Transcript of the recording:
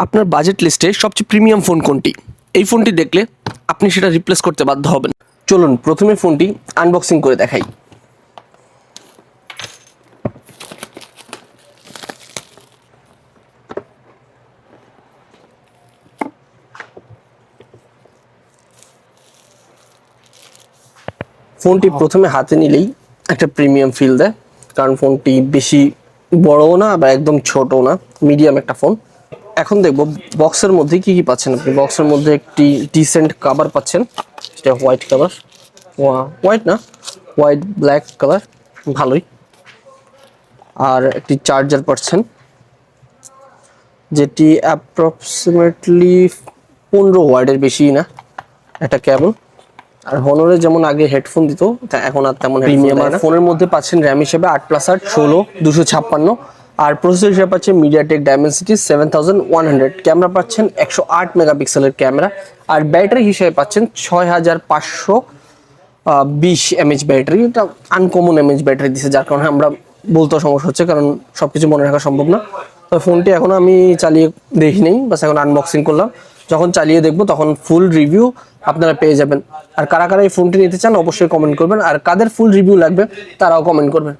আপনার বাজেট লিস্টে সবচেয়ে প্রিমিয়াম ফোন কোনটি? এই ফোনটি দেখলে আপনি সেটা রিপ্লেস করতে বাধ্য হবেন। চলুন প্রথমে ফোনটি আনবক্সিং করে দেখাই। ফোনটি প্রথমে হাতে নিলেই একটা প্রিমিয়াম ফিল দেয়, কারণ ফোনটি বেশি বড়ও না বা একদম ছোটও না, মিডিয়াম একটা ফোন। এখন দেখব বক্সের মধ্যে কি কি পাচ্ছেন আপনি। বক্সের মধ্যে একটি ডিসেন্ট কভার পাচ্ছেন, সেটা হোয়াইট কালার, হোয়াইট না হোয়াইট ব্ল্যাক কালার, ভালোই। আর একটি চার্জার পাচ্ছেন, যেটি অ্যাপ্রক্সিমেটলি 15 ওয়াটের বেশি না, একটা কেবল। আর হনরে যেমন আগে হেডফোন দিত, এখন আর তেমন প্রিমিয়াম আর ফোনের মধ্যে পাচ্ছেন র্যাম হিসেবে 8+8 16 256, আর প্রসেসর হিসেবে পাচ্ছেন মিডিয়াটেক ডায়মেনসিটি 7100। ক্যামেরা পাচ্ছেন 108 মেগাপিক্সেলের ক্যামেরা, আর ব্যাটারি হিসেবে পাচ্ছেন 6520 এমএইচ ব্যাটারি। এটা আনকমন এমএইচ ব্যাটারি দিচ্ছে, যার কারণে আমরা বলতেও সমস্যা হচ্ছে, কারণ সবকিছু মনে রাখা সম্ভব না। তো ফোনটি এখন আমি চালিয়ে দেখি নেই, বাস এখন আনবক্সিং করলাম। যখন চালিয়ে দেখবো তখন ফুল রিভিউ আপনারা পেয়ে যাবেন। আর কারা কারা এই ফোনটি নিতে চান অবশ্যই কমেন্ট করবেন, আর কাদের ফুল রিভিউ লাগবে তারাও কমেন্ট করবেন।